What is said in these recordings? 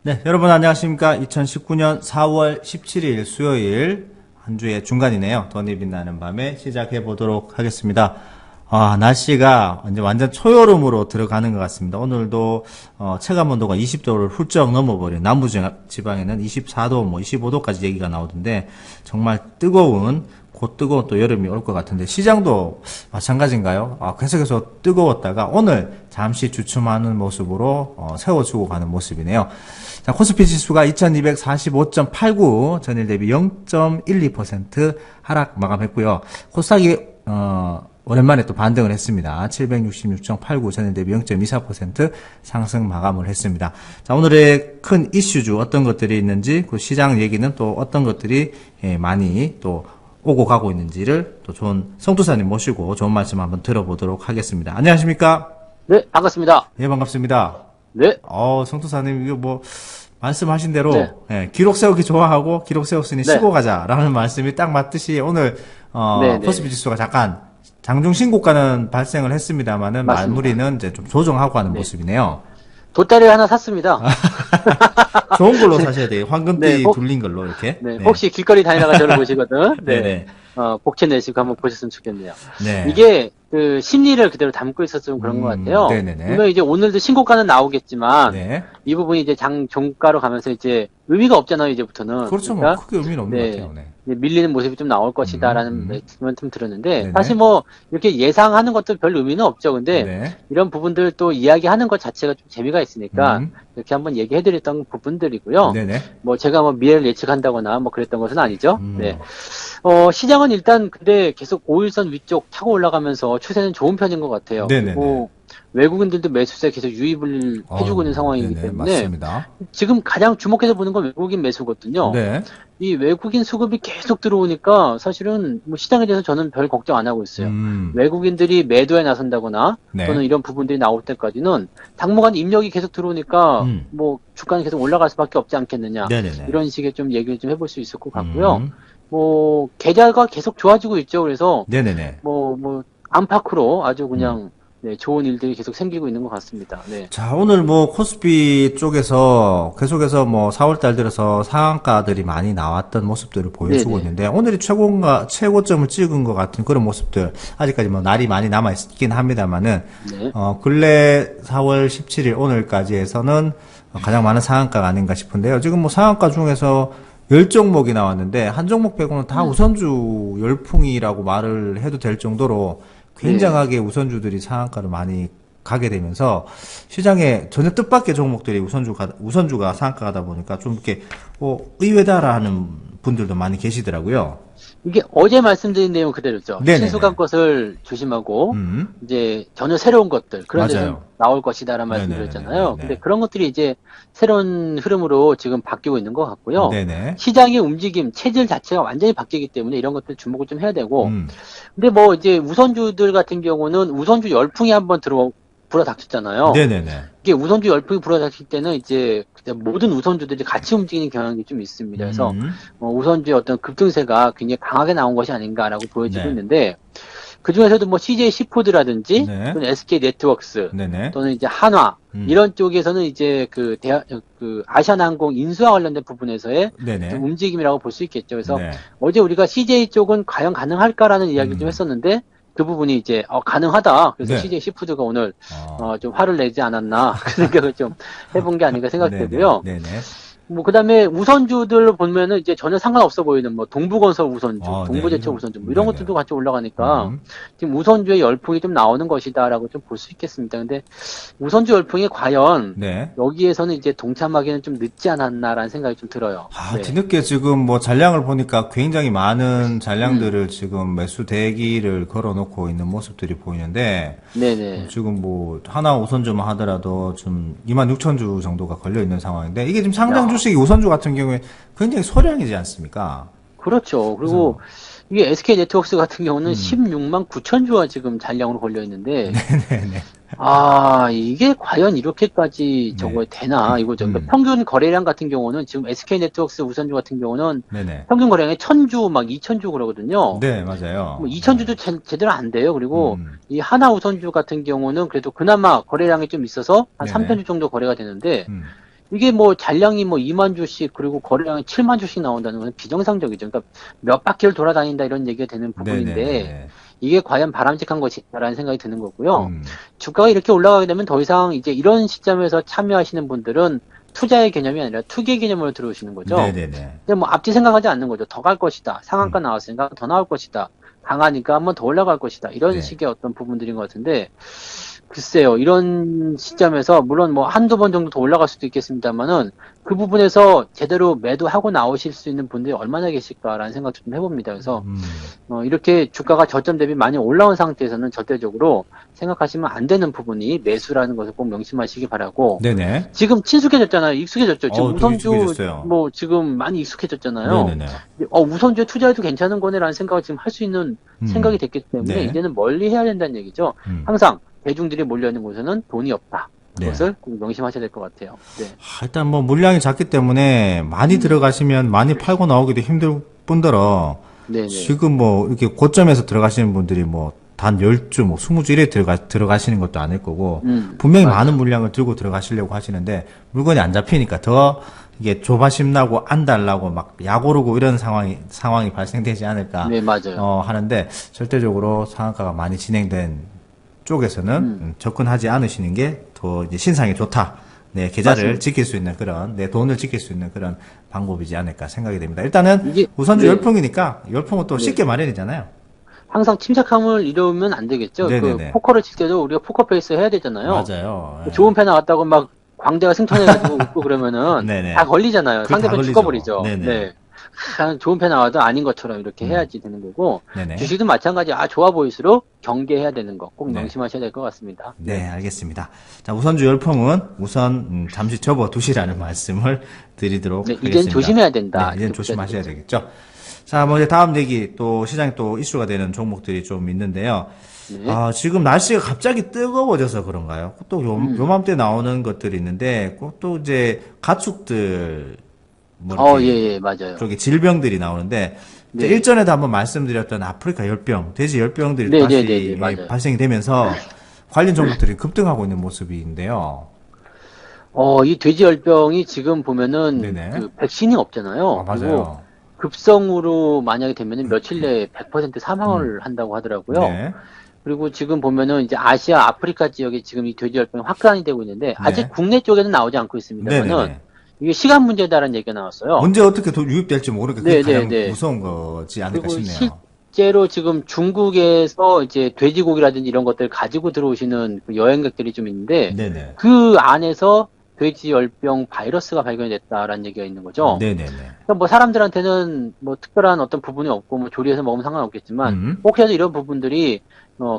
네, 여러분 안녕하십니까? 2019년 4월 17일 수요일 한 주의 중간이네요. 돈이 빛나는 밤에 시작해 보도록 하겠습니다. 날씨가 이제 완전 초여름으로 들어가는 것 같습니다. 오늘도 체감 온도가 20도를 훌쩍 넘어버린 남부 지방에는 24도, 25도까지 얘기가 나오던데 정말 곧 뜨거운 또 여름이 올 것 같은데 시장도 마찬가지인가요? 계속해서 뜨거웠다가 오늘 잠시 주춤하는 모습으로 세워주고 가는 모습이네요. 자, 코스피 지수가 2245.89 전일 대비 0.12% 하락 마감했고요. 코스닥이 오랜만에 또 반등을 했습니다. 766.89 전일 대비 0.24% 상승 마감을 했습니다. 자, 오늘의 큰 이슈주 어떤 것들이 있는지, 그 시장 얘기는 또 어떤 것들이 많이 또 오고 가고 있는지를 또 좋은 성투사님 모시고 좋은 말씀 한번 들어보도록 하겠습니다. 안녕하십니까? 네, 반갑습니다. 예, 반갑습니다. 네. 성투사님, 이거 말씀하신 대로, 네. 기록 세우기 좋아하고, 기록 세웠으니 네. 쉬고 가자라는 말씀이 딱 맞듯이 오늘, 네, 네. 코스피 지수가 잠깐 장중 신고가는 발생을 했습니다만은 맞습니다. 말무리는 이제 좀 조정하고 하는 모습이네요. 돗다리 하나 샀습니다. 좋은 걸로 사셔야 돼요. 황금띠 네, 둘린 걸로 이렇게. 네, 혹시 길거리 다니다가 저를 보시거든. 네. 네네. 복채 내시고 한번 보셨으면 좋겠네요. 네. 이게 그 심리를 그대로 담고 있어서 좀 그런 것 같아요. 네네네. 물론 이제 오늘도 신고가는 나오겠지만 네. 이 부분이 이제 종가로 가면서 이제 의미가 없잖아요, 이제부터는. 그렇죠. 그러니까 크게 의미는 없는 것 같아요. 네. 이제 밀리는 모습이 좀 나올 것이다라는 말씀을 좀 들었는데 네네. 사실 뭐 이렇게 예상하는 것도 별 의미는 없죠. 근데 네. 이런 부분들 또 이야기하는 것 자체가 좀 재미가 있으니까 이렇게 한번 얘기해드렸던 부분들이고요. 네네. 뭐 제가 뭐 미래를 예측한다거나 뭐 그랬던 것은 아니죠. 네. 시장은 일단 근데 계속 5일선 위쪽 타고 올라가면서 추세는 좋은 편인 것 같아요. 네네네. 그리고 외국인들도 매수세 계속 유입을 해주고 있는 상황이기 네네, 때문에 맞습니다. 지금 가장 주목해서 보는 건 외국인 매수거든요. 네. 이 외국인 수급이 계속 들어오니까 사실은 뭐 시장에 대해서 저는 별 걱정 안 하고 있어요. 외국인들이 매도에 나선다거나 네. 또는 이런 부분들이 나올 때까지는 당분간 입력이 계속 들어오니까 뭐 주가는 계속 올라갈 수밖에 없지 않겠느냐. 네네네. 이런 식의 좀 얘기를 좀 해볼 수 있을 것 같고요. 뭐 계좌가 계속 좋아지고 있죠. 그래서 네네네. 뭐 안팎으로 아주 그냥 네, 좋은 일들이 계속 생기고 있는 것 같습니다. 네. 자, 오늘 코스피 쪽에서 계속해서 4월달 들어서 상한가들이 많이 나왔던 모습들을 보여주고 네네. 있는데, 오늘이 최고점을 찍은 것 같은 그런 모습들, 아직까지 날이 많이 남아있긴 합니다만은, 네. 근래 4월 17일 오늘까지 해서는 가장 많은 상한가가 아닌가 싶은데요. 지금 상한가 중에서 10종목이 나왔는데, 한 종목 빼고는 다 우선주 열풍이라고 말을 해도 될 정도로 굉장하게 우선주들이 상한가를 많이 가게 되면서 시장에 전혀 뜻밖의 종목들이 우선주가 상한가 가다 보니까 좀 이렇게 의외다라는 분들도 많이 계시더라고요. 이게 어제 말씀드린 내용 그대로죠. 네네네. 친숙한 것을 조심하고 이제 전혀 새로운 것들 그런 데서 맞아요. 나올 것이다라는 네네네네네. 말씀드렸잖아요. 근데 그런 것들이 이제 새로운 흐름으로 지금 바뀌고 있는 것 같고요. 네네. 시장의 움직임, 체질 자체가 완전히 바뀌기 때문에 이런 것들 주목을 좀 해야 되고. 음. 근데 뭐 이제 우선주들 같은 경우는 우선주 열풍이 한번 불어닥쳤잖아요. 네네네. 이게 우선주 열풍이 불어닥칠 때는 이제 모든 우선주들이 같이 움직이는 경향이 좀 있습니다. 그래서 우선주의 어떤 급등세가 굉장히 강하게 나온 것이 아닌가라고 보여지고 네. 있는데 그 중에서도 뭐 CJ 시푸드라든지 네. 또는 SK 네트워크스 네네. 또는 이제 한화 이런 쪽에서는 이제 그 아시아나항공 인수와 관련된 부분에서의 네네. 좀 움직임이라고 볼 수 있겠죠. 그래서 네. 어제 우리가 CJ 쪽은 과연 가능할까라는 이야기를 좀 했었는데 그 부분이 이제 가능하다. 그래서 네. CJ 시푸드가 오늘 좀 화를 내지 않았나 그 생각을 좀 해본 게 아닌가 생각되고요. 네네. 뭐 그다음에 우선주들 보면은 이제 전혀 상관없어 보이는 뭐 동부건설 우선주, 네. 동부제철 우선주 뭐 이런 네네. 것들도 같이 올라가니까 지금 우선주의 열풍이 좀 나오는 것이다라고 좀 볼 수 있겠습니다. 근데 우선주 열풍이 과연 네. 여기에서는 이제 동참하기는 좀 늦지 않았나라는 생각이 좀 들어요. 네. 뒤늦게 지금 잔량을 보니까 굉장히 많은 잔량들을 지금 매수 대기를 걸어놓고 있는 모습들이 보이는데, 네네. 지금 하나 우선주만 하더라도 좀 26,000주 정도가 걸려 있는 상황인데, 이게 지금 상장 주식이 우선주 같은 경우에 굉장히 소량이지 않습니까? 그렇죠. 그리고 이게 SK 네트워크스 같은 경우는 16만 9천 주가 지금 잔량으로 걸려 있는데, 네네네. 이게 과연 이렇게까지 저거 되나? 이거 평균 거래량 같은 경우는 지금 SK 네트워크스 우선주 같은 경우는 네네. 평균 거래량이 1,000주 막 2,000주 그러거든요. 네, 맞아요. 뭐 2,000주도 제대로 안 돼요. 그리고 이 하나 우선주 같은 경우는 그래도 그나마 거래량이 좀 있어서 한 네네. 3,000주 정도 거래가 되는데 이게 뭐 잔량이 뭐 2만 주씩 그리고 거래량이 7만 주씩 나온다는 건 비정상적이죠. 그러니까 몇 바퀴를 돌아다닌다 이런 얘기가 되는 부분인데 네네네. 이게 과연 바람직한 것이냐라는 생각이 드는 거고요. 음. 주가가 이렇게 올라가게 되면 더 이상 이제 이런 시점에서 참여하시는 분들은 투자의 개념이 아니라 투기의 개념으로 들어오시는 거죠. 네네네. 근데 뭐 앞뒤 생각하지 않는 거죠. 더 갈 것이다. 상한가 나왔으니까 더 나올 것이다. 강하니까 한번 더 올라갈 것이다. 이런 네. 식의 어떤 부분들인 것 같은데 글쎄요. 이런 시점에서 물론 뭐 한두 번 정도 더 올라갈 수도 있겠습니다만은 그 부분에서 제대로 매도하고 나오실 수 있는 분들이 얼마나 계실까라는 생각도 좀 해봅니다. 그래서 이렇게 주가가 저점 대비 많이 올라온 상태에서는 절대적으로 생각하시면 안 되는 부분이 매수라는 것을 꼭 명심하시기 바라고. 네네. 지금 친숙해졌잖아요. 익숙해졌죠. 지금 되게 우선주 익숙해졌어요. 뭐 지금 많이 익숙해졌잖아요. 네네네. 우선주에 투자해도 괜찮은 거네라는 생각을 지금 할 수 있는 생각이 됐기 때문에 네. 이제는 멀리 해야 된다는 얘기죠. 항상 대중들이 몰려있는 곳에는 돈이 없다. 네. 그것을 꼭 명심하셔야 될 것 같아요. 네. 일단 뭐 물량이 작기 때문에 많이 들어가시면 많이 팔고 나오기도 힘들 뿐더러 네네. 지금 뭐 이렇게 고점에서 들어가시는 분들이 뭐 단 10주, 뭐 20주 이래 들어가시는 것도 아닐 거고 분명히 맞아요. 많은 물량을 들고 들어가시려고 하시는데 물건이 안 잡히니까 더 이게 조바심 나고 안 달라고 막 약오르고 이런 상황이 발생되지 않을까 네, 맞아요. 하는데 절대적으로 상한가가 많이 진행된 쪽에서는 접근하지 않으시는 게 더 이제 신상이 좋다. 내 계좌를 맞습니다. 지킬 수 있는 그런 내 돈을 지킬 수 있는 그런 방법이지 않을까 생각이 됩니다. 일단은 이게 우선주 네. 열풍이니까 열풍은 또 네. 쉽게 마련이잖아요. 항상 침착함을 잃으면 안 되겠죠. 네네네. 그 포커를 칠 때도 우리가 포커페이스 해야 되잖아요. 맞아요. 예. 좋은 패 나왔다고 막 광대가 승천해가지고 웃고 그러면은 네네. 다 걸리잖아요. 그게 다 상대편 걸리죠. 죽어버리죠. 네네. 네. 좋은 패 나와도 아닌 것처럼 이렇게 해야지 되는 거고 네네. 주식도 마찬가지. 좋아 보일수록 경계해야 되는 거 꼭 네. 명심하셔야 될 것 같습니다. 네, 알겠습니다. 자, 우선주 열풍은 우선 잠시 접어두시라는 말씀을 드리도록 네, 하겠습니다. 이젠 조심해야 된다. 네, 이젠 이렇게 조심하셔야 보셔야 되겠죠. 자, 뭐 이제 다음 얘기 또 시장에 또 이슈가 되는 종목들이 좀 있는데요. 네. 지금 날씨가 갑자기 뜨거워져서 그런가요? 또 요맘때 나오는 것들이 있는데 또 이제 가축들 뭐 이렇게 예, 맞아요. 쪽에 질병들이 나오는데 이제 네. 일전에도 한번 말씀드렸던 아프리카 열병, 돼지 열병들이 네, 다시 네, 네, 맞아요. 발생이 되면서 관련 종목들이 급등하고 있는 모습인데요. 이 돼지열병이 지금 보면은 네네. 그 백신이 없잖아요. 그리고 맞아요. 급성으로 만약에 되면은 며칠 내에 100% 사망을 한다고 하더라고요. 네. 그리고 지금 보면은 이제 아시아, 아프리카 지역에 지금 이 돼지열병이 확산이 되고 있는데 아직 네. 국내 쪽에는 나오지 않고 있습니다만은 네네네. 이게 시간 문제다라는 얘기가 나왔어요. 언제 어떻게 유입될지 모르니까 그게 가장 네네네. 무서운 거지 않을까 그리고 싶네요. 실제로 지금 중국에서 이제 돼지고기라든지 이런 것들 가지고 들어오시는 그 여행객들이 좀 있는데 네네. 그 안에서 돼지열병 바이러스가 발견됐다라는 얘기가 있는 거죠. 네네네. 그러니까 뭐 사람들한테는 뭐 특별한 어떤 부분이 없고 뭐 조리해서 먹으면 상관없겠지만 혹시라도 이런 부분들이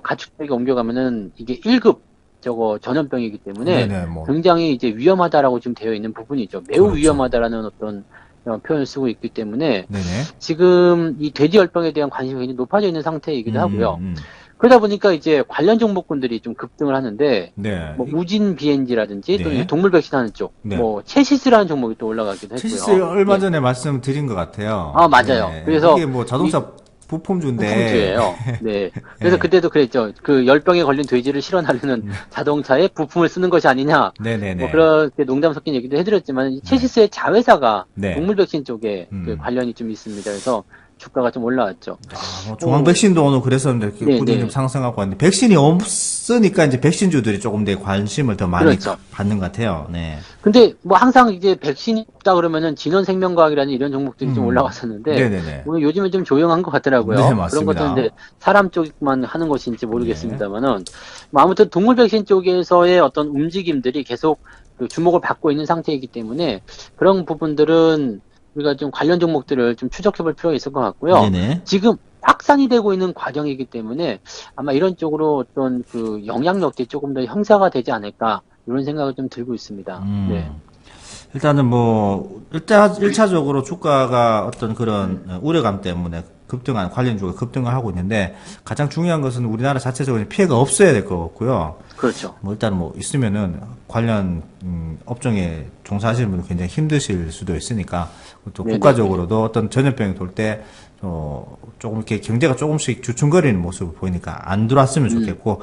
가축에게 옮겨가면은 이게 1급 전염병이기 때문에 네네, 뭐. 굉장히 이제 위험하다라고 지금 되어 있는 부분이죠. 매우 그렇죠. 위험하다라는 어떤 표현을 쓰고 있기 때문에 네네. 지금 이 돼지열병에 대한 관심이 굉장히 높아져 있는 상태이기도 하고요. 그러다 보니까 이제 관련 종목군들이 좀 급등을 하는데 네. 뭐 우진 BNG라든지 또 네. 이제 동물 백신 하는 쪽, 네. 뭐 체시스라는 종목이 또 올라가기도 했고요. 체시스 얼마 예. 전에 말씀드린 것 같아요. 맞아요. 네. 그래서 이게 뭐 자동차 부품주인데. 부품주예요. 네. 그래서 네. 그때도 그랬죠. 그 열병에 걸린 돼지를 실어나르는 자동차에 부품을 쓰는 것이 아니냐. 네네네. 뭐 그렇게 농담 섞인 얘기도 해드렸지만 이 체시스의 자회사가 네. 동물 백신 쪽에 그 관련이 좀 있습니다. 그래서 주가가 좀 올라왔죠. 뭐 중앙 백신도 오늘 그랬었는데 네, 꾸준히 네. 좀 상승하고 왔는데 백신이 없으니까 이제 백신주들이 조금 더 관심을 더 많이 그렇죠. 받는 것 같아요. 네. 근데 뭐 항상 이제 백신이 없다 그러면은 진원생명과학이라는 이런 종목들이 좀 올라왔었는데 네네네. 오늘 요즘은 좀 조용한 것 같더라고요. 네, 그런 맞습니다. 것들은 이제 사람 쪽만 하는 것인지 모르겠습니다만은 뭐 아무튼 동물 백신 쪽에서의 어떤 움직임들이 계속 그 주목을 받고 있는 상태이기 때문에 그런 부분들은 우리가 좀 관련 종목들을 좀 추적해 볼 필요가 있을 것 같고요. 네네. 지금 확산이 되고 있는 과정이기 때문에 아마 이런 쪽으로 어떤 그 영향력들이 조금 더 형사가 되지 않을까 이런 생각을 좀 들고 있습니다. 네. 일단은 뭐 1차적으로 주가가 어떤 그런 우려감 때문에 급등한 관련주가 급등을 하고 있는데 가장 중요한 것은 우리나라 자체적으로 피해가 없어야 될 것 같고요. 그렇죠. 뭐 일단 뭐 있으면은 관련 업종에 종사하시는 분은 굉장히 힘드실 수도 있으니까 또 네네. 국가적으로도 어떤 전염병이 돌 때 조금 이렇게 경제가 조금씩 주춤거리는 모습을 보이니까 안 들어왔으면 좋겠고,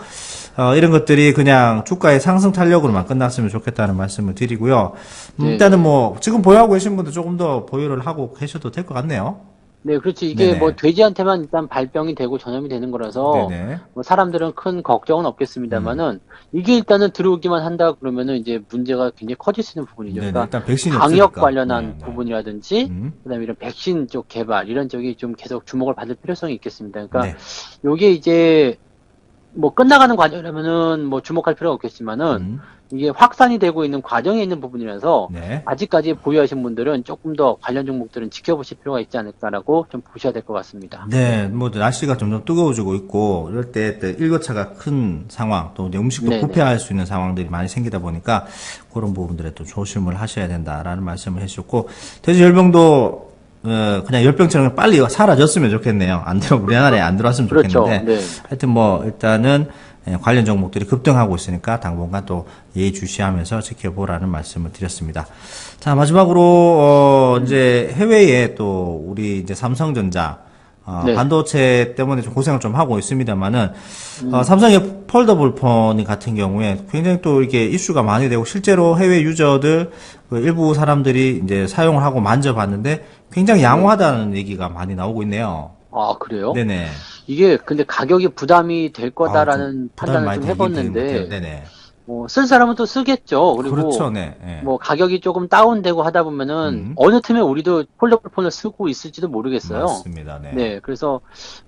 이런 것들이 그냥 주가의 상승 탄력으로만 끝났으면 좋겠다는 말씀을 드리고요. 네. 일단은 뭐, 지금 보유하고 계신 분들 조금 더 보유를 하고 계셔도 될 것 같네요. 네, 그렇지. 이게 네네. 뭐 돼지한테만 일단 발병이 되고 전염이 되는 거라서 네네. 뭐 사람들은 큰 걱정은 없겠습니다만은 이게 일단은 들어오기만 한다 그러면은 이제 문제가 굉장히 커질 수 있는 부분이죠. 네네. 그러니까 일단 백신이 방역 없으니까. 관련한 네, 네. 부분이라든지 그다음에 이런 백신 쪽 개발 이런 쪽이 좀 계속 주목을 받을 필요성이 있겠습니다. 그러니까 네. 요게 이제 뭐 끝나가는 과정이라면은 뭐 주목할 필요가 없겠지만은 이게 확산이 되고 있는 과정에 있는 부분이라서 네. 아직까지 보유하신 분들은 조금 더 관련 종목들은 지켜보실 필요가 있지 않을까라고 좀 보셔야 될 것 같습니다. 네, 뭐 날씨가 점점 뜨거워지고 있고 이럴 때 또 일교차가 큰 상황, 또 이제 음식도 네네. 부패할 수 있는 상황들이 많이 생기다 보니까 그런 부분들에 또 조심을 하셔야 된다라는 말씀을 해주셨고, 돼지 열병도 그냥 열병처럼 빨리 사라졌으면 좋겠네요. 안 들어 우리나라에 안 들어왔으면 그렇죠. 좋겠는데, 네. 하여튼 뭐 일단은 관련 종목들이 급등하고 있으니까 당분간 또 예의주시하면서 지켜보라는 말씀을 드렸습니다. 자, 마지막으로 이제 해외에 또 우리 이제 삼성전자 네. 반도체 때문에 좀 고생을 좀 하고 있습니다만은 삼성의 폴더블 폰 같은 경우에 굉장히 또 이게 이슈가 많이 되고 실제로 해외 유저들 그 일부 사람들이 이제 사용을 하고 만져봤는데 굉장히 양호하다는 얘기가 많이 나오고 있네요. 아, 그래요? 네네. 이게 근데 가격이 부담이 될 거다라는 부담이 판단을 많이 좀 되긴 되는 것 해봤는데, 같아요. 네네. 쓸 사람은 또 쓰겠죠. 그리고 그렇죠, 네. 예. 뭐 가격이 조금 다운되고 하다 보면은 어느 틈에 우리도 폴더블 폰을 쓰고 있을지도 모르겠어요. 맞습니다. 네. 네, 그래서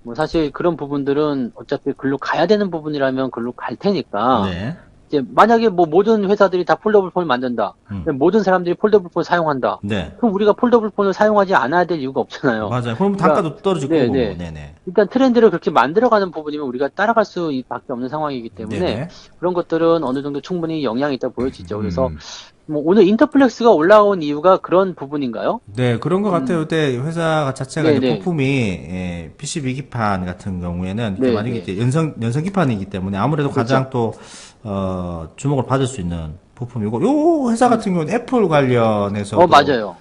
뭐 사실 그런 부분들은 어차피 글로 가야 되는 부분이라면 글로 갈 테니까 네. 이제 만약에 뭐 모든 회사들이 다 폴더블 폰을 만든다. 모든 사람들이 폴더블 폰을 사용한다. 네. 그럼 우리가 폴더블 폰을 사용하지 않아야 될 이유가 없잖아요. 맞아요. 그럼 그러니까 단가도 떨어질 네, 거고. 네. 네네. 일단 트렌드를 그렇게 만들어가는 부분이면 우리가 따라갈 수밖에 없는 상황이기 때문에 네네. 그런 것들은 어느 정도 충분히 영향이 있다 보여지죠. 그래서 뭐 오늘 인터플렉스가 올라온 이유가 그런 부분인가요? 네, 그런 것 같아요. 그때 회사 자체가 이제 네네. 부품이 PCB 기판 같은 경우에는 이게 네, 만약에 네. 이제 연성 기판이기 때문에 아무래도 가장 또 주목을 받을 수 있는 부품이고, 요 회사 같은 경우는 애플 관련해서도 맞아요.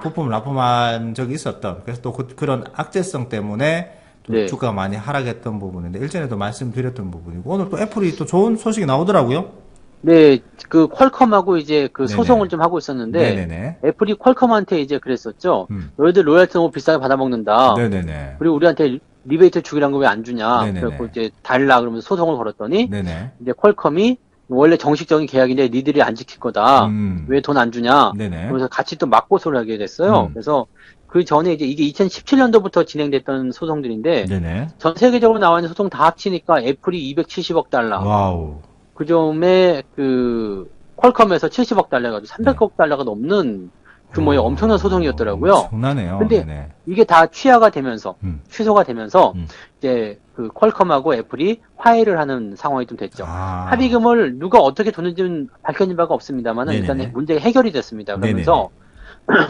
부품을 납품한 적이 있었던, 그래서 또 그런 악재성 때문에 또 네. 주가가 많이 하락했던 부분인데, 일전에도 말씀드렸던 부분이고, 오늘 또 애플이 또 좋은 소식이 나오더라고요. 네, 그 퀄컴하고 이제 그 네네. 소송을 좀 하고 있었는데 네네네. 애플이 퀄컴한테 이제 그랬었죠. 너희들 로열티 너무 비싸게 받아먹는다. 네네네. 그리고 우리한테 리베이트 주기란 거 왜 안 주냐. 네네네. 그래서 이제 달라 그러면서 소송을 걸었더니 네네. 이제 퀄컴이 원래 정식적인 계약인데 니들이 안 지킬 거다. 왜 돈 안 주냐. 네네. 그래서 같이 또 맞고소를 하게 됐어요. 그래서 그 전에 이제 이게 2017년도부터 진행됐던 소송들인데 네네. 전 세계적으로 나와 있는 소송 다 합치니까 애플이 270억 달러. 와우. 그 점에 그 퀄컴에서 70억 달러 가지고 300억 달러가 넘는 규모의 엄청난 소송이었더라고요. 엄청나네요. 근데 네네. 이게 다 취하가 되면서 취소가 되면서 음. 이제 그 퀄컴하고 애플이 화해를 하는 상황이 좀 됐죠. 아. 합의금을 누가 어떻게 줬는지는 밝혀진 바가 없습니다만 일단 네네네. 문제가 해결이 됐습니다. 그러면서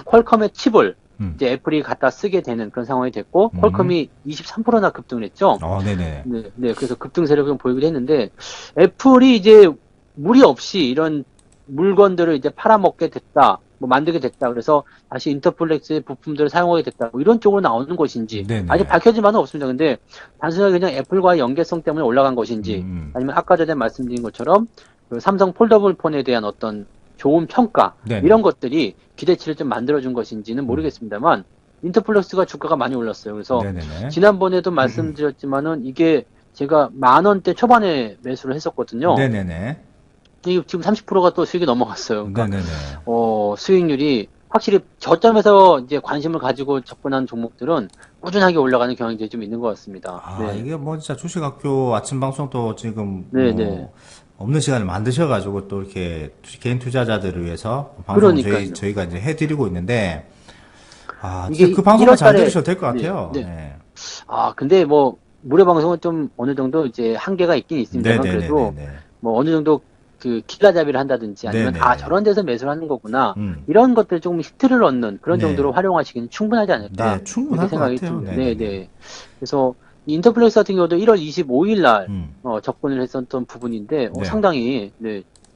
퀄컴의 칩을 이제 애플이 갖다 쓰게 되는 그런 상황이 됐고 퀄컴이 23%나 급등을 했죠. 네네. 네, 네, 그래서 급등 세력이 좀 보이기도 했는데, 애플이 이제 무리 없이 이런 물건들을 이제 팔아먹게 됐다, 뭐 만들게 됐다, 그래서 다시 인터플렉스의 부품들을 사용하게 됐다, 뭐 이런 쪽으로 나오는 것인지, 네네. 아직 밝혀진 바는 없습니다. 근데 단순하게 그냥 애플과의 연계성 때문에 올라간 것인지, 아니면 아까 전에 말씀드린 것처럼 그 삼성 폴더블 폰에 대한 어떤 좋은 평가, 네네. 이런 것들이 기대치를 좀 만들어준 것인지는 모르겠습니다만, 인터플렉스가 주가가 많이 올랐어요. 그래서 네네네. 지난번에도 말씀드렸지만은 이게 제가 10,000원대 초반에 매수를 했었거든요. 네네네. 이게 지금 30%가 또 수익이 넘어갔어요. 그러니까 네네네. 수익률이 확실히 저점에서 이제 관심을 가지고 접근한 종목들은 꾸준하게 올라가는 경향이 좀 있는 것 같습니다. 네. 이게 뭐 진짜 주식학교 아침 방송도 지금 네네. 없는 시간을 만드셔가지고 또 이렇게 개인 투자자들을 위해서 방송을 그러니까요. 저희가 이제 해드리고 있는데, 이게 진짜 그 방송을 잘 1월 달에 들으셔도 될 것 네, 같아요. 네. 네. 근데 뭐 무료 방송은 좀 어느 정도 이제 한계가 있긴 있습니다만 그래도 네네네네. 뭐 어느 정도 그 길라잡이를 한다든지 아니면 네네네. 저런 데서 매수를 하는 거구나 음. 이런 것들 조금 히트를 얻는 그런 네. 정도로 활용하시기는 충분하지 않을까 네, 충분할 이렇게 것 생각이 같아요. 듭니다. 네네네. 네. 그래서 인터플렉스 같은 경우도 1월 25일 날 접근을 했었던 부분인데 네. 상당히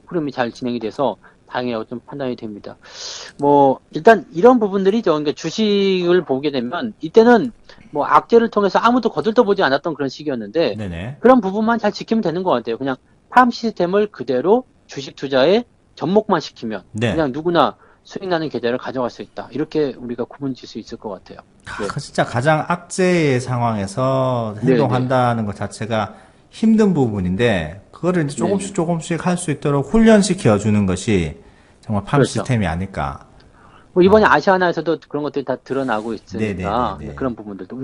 흐름이 잘 진행이 돼서 다행이라고 좀 판단이 됩니다. 뭐 일단 이런 부분들이죠. 그러니까 주식을 보게 되면 이때는 뭐 악재를 통해서 아무도 거들떠보지 않았던 그런 시기였는데 네네. 그런 부분만 잘 지키면 되는 것 같아요. 그냥 팜 시스템을 그대로 주식 투자에 접목만 시키면 네. 그냥 누구나 수익 나는 계좌를 가져갈 수 있다. 이렇게 우리가 구분 지을 수 있을 것 같아요. 네. 진짜 가장 악재의 상황에서 네, 행동한다는 것 자체가 힘든 부분인데, 그거를 이제 네. 조금씩 할 수 있도록 훈련시켜 주는 것이 정말 팜 그렇죠. 시스템이 아닐까. 뭐 이번에 아시아나에서도 그런 것들이 다 드러나고 있으니까 네네네네. 그런 부분들도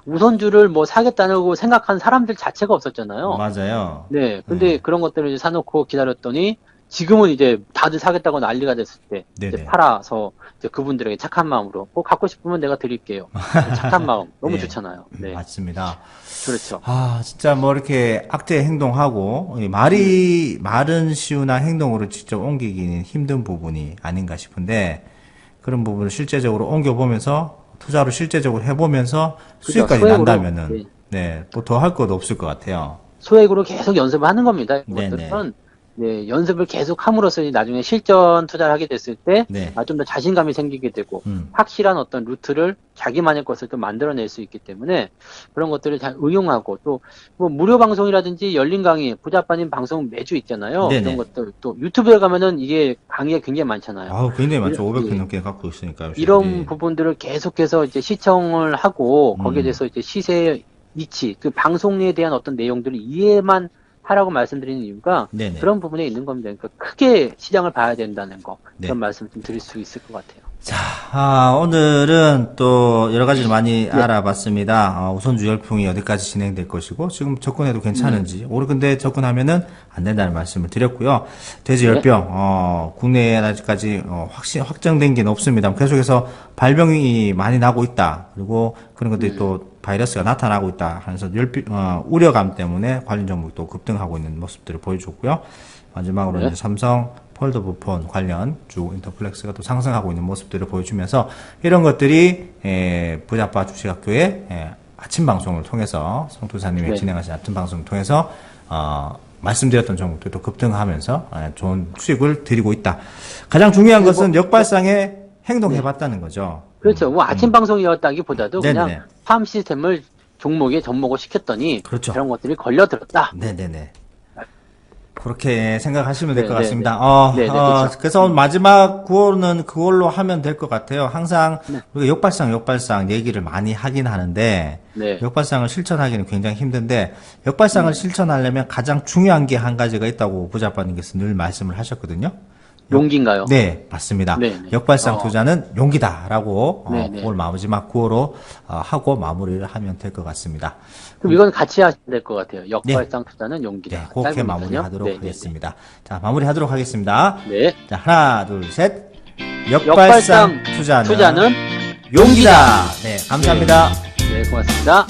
우선주를 뭐 사겠다고 생각한 사람들 자체가 없었잖아요. 맞아요. 네, 근데 네. 그런 것들을 이제 사놓고 기다렸더니 지금은 이제 다들 사겠다고 난리가 됐을 때 이제 네네. 팔아서 이제 그분들에게 착한 마음으로 꼭 갖고 싶으면 내가 드릴게요. 착한 마음 너무 네. 좋잖아요. 네, 맞습니다. 그렇죠. 진짜 뭐 이렇게 악재 행동하고, 이 말은 쉬우나 행동으로 직접 옮기기는 힘든 부분이 아닌가 싶은데, 그런 부분을 실제적으로 옮겨보면서, 투자로 실제적으로 해보면서 그죠. 수익까지 소액으로 난다면은, 네, 뭐 더 할 것도 없을 것 같아요. 소액으로 계속 연습을 하는 겁니다. 네네. 이것들은 네, 연습을 계속 함으로써 나중에 실전 투자를 하게 됐을 때, 네. 좀 더 자신감이 생기게 되고, 음. 확실한 어떤 루트를 자기만의 것을 또 만들어낼 수 있기 때문에, 그런 것들을 잘 응용하고, 또, 뭐, 무료 방송이라든지 열린 강의, 부자빠님 방송 매주 있잖아요. 네네. 이런 것들, 또, 유튜브에 가면은 이게 강의가 굉장히 많잖아요. 굉장히 많죠. 이런- 500편 예. 넘게 갖고 있으니까요. 이런 저희들이. 부분들을 계속해서 이제 시청을 하고, 거기에 대해서 이제 시세의 위치, 그 방송에 대한 어떤 내용들을 이해만 하라고 말씀드리는 이유가 네네. 그런 부분에 있는 겁니다. 그러니까 크게 시장을 봐야 된다는 거, 네. 그런 말씀 좀 드릴 수 있을 것 같아요. 오늘은 또 여러 가지를 많이 알아봤습니다. 우선주 열풍이 어디까지 진행될 것이고, 지금 접근해도 괜찮은지, 근데 접근하면은 안 된다는 말씀을 드렸고요. 돼지 열병, 국내에 아직까지 확정된 게 없습니다. 계속해서 발병이 많이 나고 있다. 그리고 그런 것들이 또 바이러스가 나타나고 있다. 하면서 우려감 때문에 관련 종목이 또 급등하고 있는 모습들을 보여줬고요. 마지막으로 이제 삼성 폴더블폰 관련 주 인터플렉스가 또 상승하고 있는 모습들을 보여주면서 이런 것들이 부자빠 주식학교의 아침 방송을 통해서 송투사님이 진행하신 아침 방송을 통해서 말씀드렸던 종목들도 급등하면서 좋은 수익을 드리고 있다. 가장 중요한 것은 역발상에 행동해봤다는 거죠. 그렇죠. 뭐 아침 방송이었다기보다도 네네네. 그냥 팜 시스템을 종목에 접목을 시켰더니 그렇죠. 그런 것들이 걸려들었다. 네네네. 그렇게 생각하시면 될 것 네, 같습니다. 네, 네, 그렇죠. 그래서 마지막 구호는 그걸로 하면 될 것 같아요. 항상 우리가 역발상 얘기를 많이 하긴 하는데, 네. 역발상을 실천하기는 굉장히 힘든데, 역발상을 실천하려면 가장 중요한 게 한 가지가 있다고 부자빠님께서 늘 말씀을 하셨거든요. 용기인가요? 네, 맞습니다. 네, 네. 역발상 투자는 용기다라고 네, 네. 그걸 마지막 구호로 하고 마무리를 하면 될 것 같습니다. 그럼 이건 같이 하셔야 될 것 같아요. 역발상 투자는 용기다. 네, 그렇게 짧으니까요. 마무리하도록 네, 네, 하겠습니다. 자, 마무리하도록 하겠습니다. 네. 자, 하나, 둘, 셋. 역발상 역발상 투자는 투자는 용기다. 네, 감사합니다. 네, 고맙습니다.